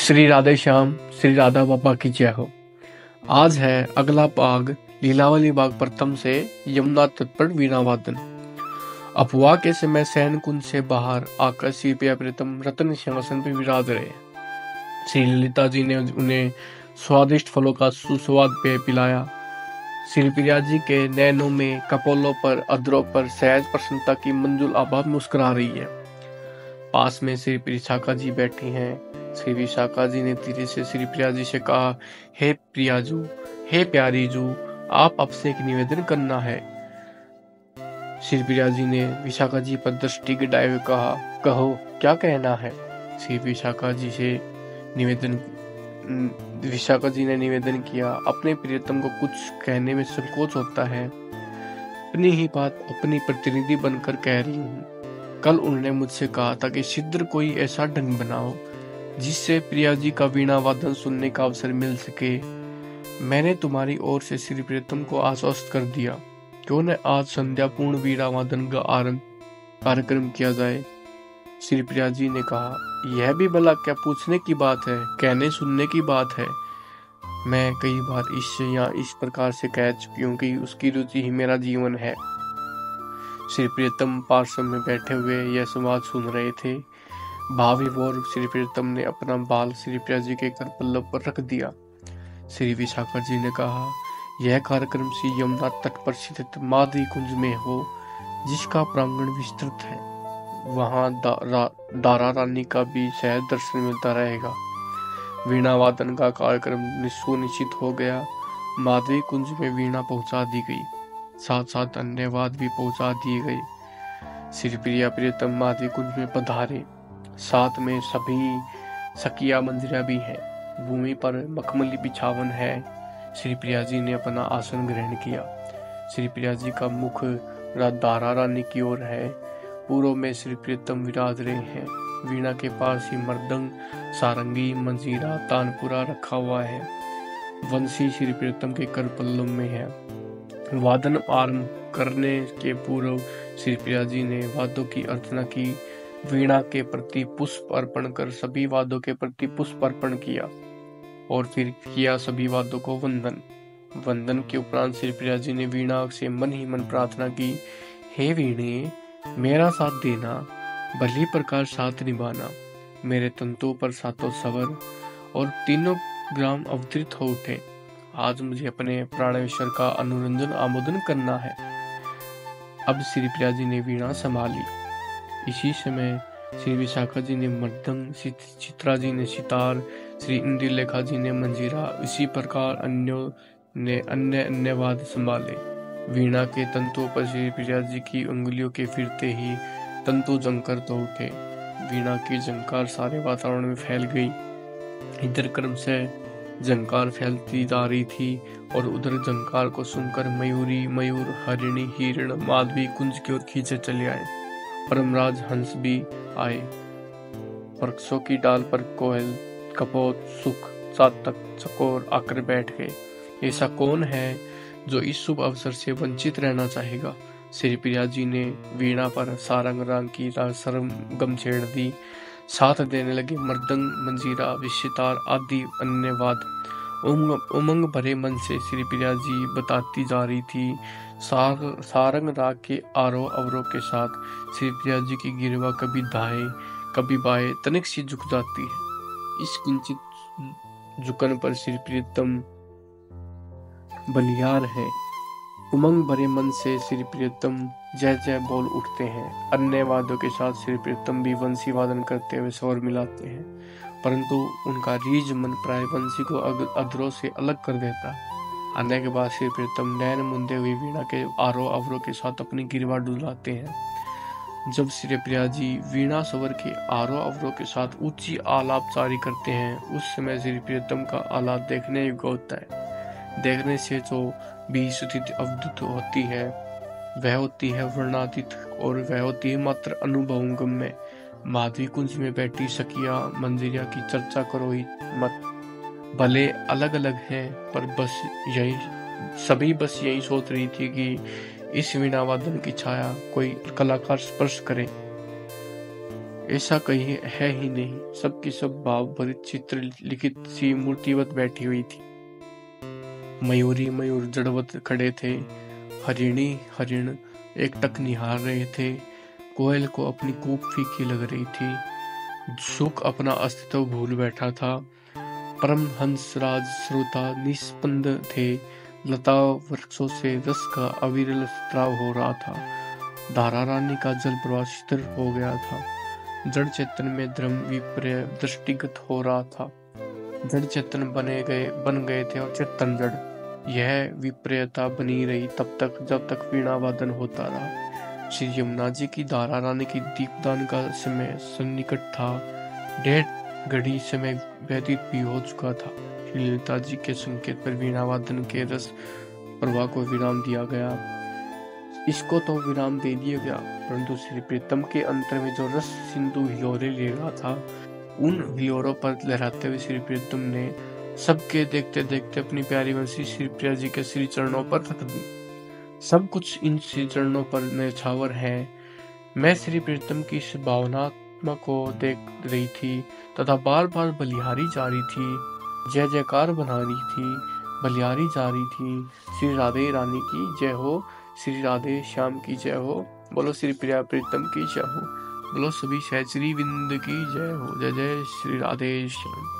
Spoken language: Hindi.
श्री राधे श्याम, श्री राधा बाबा की जय हो। आज है अगला पाग लीलावली बाग प्रथम से यमुना तट पर वीणा वादन। अफवाह के समय सैन कुंज से बाहर आकर श्री प्रिया प्रीतम रत्न सिंहासन पर विराज रहे। श्री ललिता जी ने उन्हें स्वादिष्ट फलों का सुस्वाद पेय पिलाया। श्री प्रिया जी के नैनों में, कपोलों पर, अधरों पर सहज प्रसन्नता की मंजुल आभा मुस्कुरा रही है। पास में श्री विशाखा जी बैठी हैं। श्री विशाखा जी ने धीरे से श्री प्रिया जी से कहा, हे प्रियाजू, हे प्यारी जू, आप आपसे एक निवेदन करना है। श्री प्रिया जी ने विशाखा जी पर दृष्टि गिराए हुए कहा, कहो क्या कहना है। श्री विशाखा जी ने निवेदन किया, अपने प्रियतम को कुछ कहने में संकोच होता है। अपनी ही बात अपनी प्रतिनिधि बनकर कह रही हूँ। कल उन्होंने मुझसे कहा था कि शीघ्र कोई ऐसा ढंग बनाओ जिससे प्रिया जी का वीणा वादन सुनने का अवसर मिल सके। मैंने तुम्हारी ओर से श्री प्रियतम को आश्वस्त कर दिया, क्यों न आज संध्या पूर्ण वीणा वादन का आरंभ कार्यक्रम किया जाए। श्री प्रिया जी ने कहा, यह भी भला क्या पूछने की बात है, कहने सुनने की बात है। मैं कई बार इस प्रकार से कह चुकी हूँ कि उसकी रुचि ही मेरा जीवन है। श्री प्रियतम पार्श्व में बैठे हुए यह संवाद सुन रहे थे। भावविभोर श्री प्रियतम ने अपना बाल श्री प्रिया जी के कर पल्लव पर रख दिया। श्री विशाखा जी ने कहा, यह कार्यक्रम श्री यमुना तट पर स्थित माधवी कुंज में हो, जिसका प्रांगण विस्तृत है। वहां दारा रानी का भी सहज दर्शन मिलता रहेगा। वीणा वादन का कार्यक्रम सुनिश्चित हो गया। माधवी कुंज में वीणा पहुंचा दी गई, साथ साथ अन्य वाद भी पहुंचा दिए गए। श्री प्रिया प्रियतम माधवी कुंज में पधारे। साथ में सभी सखिया मंजरिया भी है। भूमि पर मखमली बिछावन है। श्री प्रिया जी ने अपना आसन ग्रहण किया। श्री प्रिया जी का मुख दारा रानी की ओर है। पूर्व में श्री प्रियतम विराज रहे हैं। वीणा के पास ही मर्दंग, सारंगी, मंजीरा, तानपुरा रखा हुआ है। वंशी श्री प्रियतम के कर पल्लव में है। वादन आरंभ करने के पूर्व श्री प्रिया जी ने वाद्यों की अर्चना की। वीणा के प्रति पुष्प अर्पण कर सभी वाद्यों के प्रति पुष्प अर्पण किया और फिर किया सभी वाद्यों को वंदन के उपरांत श्री प्रिया जी ने वीणा से मन ही मन प्रार्थना की, हे वीणे, मेरा साथ देना, भली प्रकार साथ निभाना। मेरे तंतुओं पर सातों स्वर और तीनों ग्राम अवतरित हो उठे। आज मुझे अपने प्राणेश्वर का अनुरंजन आमोदन करना है। अब श्री प्रिया जी ने वीणा संभाली। इसी समय श्री विशाखा जी ने मृदंग, चित्रा जी ने सितार, श्री इंद्रलेखा जी ने मंजीरा, इसी प्रकार अन्यों ने अन्य वाद्य संभाले। वीणा के तंतुओं पर श्री प्रिया जी की उंगलियों के फिरते ही तंतु झंकार तो उठे। वीणा की झंकार सारे वातावरण में फैल गई। इधर क्रम से झंकार फैलती जा रही थी और उधर झंकार को सुनकर मयूर, हरिणी, हिरण माधवी कुंज की ओर खींचे चले आए। परमराज हंस भी आए। वृक्षों की डाल पर कोयल, कपोत, सुख, चातक, चकोर आकर बैठ गए। ऐसा कौन है जो इस शुभ अवसर से वंचित रहना चाहेगा। श्री प्रिया जी ने वीणा पर सारंग राग की सरगम छेड़ दी। साथ देने लगे मृदंग, मंजीरा, विसितार आदि अन्य वाद्य। उमंग भरे मन से श्री प्रिया जी बताती जा रही थी। सारंग राग के आरोह अवरोह के साथ श्री प्रिया जी की गिरवा कभी दाएं कभी बाएं तनिक सी झुक जाती है। इस किंचित झुकन पर श्री प्रियतम बलियार है। उमंग भरे मन से श्री प्रियतम जय जय बोल उठते हैं। अन्य वाद्यों के साथ श्री प्रियतम भी वंशी वादन करते हुए स्वर मिलाते हैं, परंतु उनका रीझ मन प्राय वंशी को अधरों से अलग कर देता। आने के बाद श्री प्रियतम नैन मुंदे हुई वीणा के आरोह अवरोह के साथ अपनी गिरवा डुलाते हैं। जब श्री प्रिया जी वीणा स्वर के आरोह अवरोह के साथ ऊंची आलाप जारी करते हैं, उस समय श्री प्रियतम का आलाप देखने योग्य होता है। देखने से जो भी स्थिति अवधुत होती है वह होती है वर्णातीत और वह होती है मात्र अनुभवगम्य। माधवी कुंज में बैठी सखिया मंजरिया की चर्चा करो ही मत। भले अलग अलग हैं, पर सभी बस यही सोच रही थी कि इस वीणा वादन की छाया कोई कलाकार स्पर्श करे। ऐसा कहीं है ही नहीं, सबकी सब भाव भरित चित्र लिखित सी मूर्तिवत बैठी हुई थी। मयूरी मयूर जड़वत खड़े थे, हरिणी हरिण एकटक निहार रहे थे, कोयल को अपनी कूक फीकी लग रही थी, सुख अपना अस्तित्व भूल बैठा था, परमहंस राज श्रोता निस्पंद थे, लता वृक्षों से रस का अविरल स्त्राव हो रहा था, धारा रानी का जल प्रवाह शिथिल हो गया था, जड़ चेतन में धर्म विपर्य दृष्टिगत हो रहा था, जड़ चेतन बन गए थे और चेतन जड़। यह विपर्यता बनी रही तब तक जब तक वीणा वादन होता रहा। श्री यमुना जी की धारा रानी की दीपदान का समय सन्निकट था, 1.5 घड़ी समय व्यतीत भी हो चुका था। श्री ललिता जी के संकेत पर वीणा वादन के रस प्रवाह को विराम दिया गया। इसको तो विराम दे दिया गया, परंतु श्री प्रीतम के अंतर में जो रस सिंधु हिलोरे ले रहा था, उन हिलोरों पर लहराते हुए श्री प्रीतम ने सबके देखते देखते अपनी प्यारी बंसी श्री प्रिया जी के श्री चरणों पर रख दी। सब कुछ इन श्री चरणों पर न्यौछावर है। मैं श्री प्रीतम की इस भावनात्मा को देख रही थी तथा बार बार बलिहारी जा रही थी, जय जयकार बना रही थी, बलिहारी जा रही थी। श्री राधे रानी की जय हो, श्री राधे श्याम की जय हो, बोलो श्री प्रिया प्रीतम की जय हो, बोलो सभी सहचरी विंद की जय हो। जय जय श्री राधे श्याम।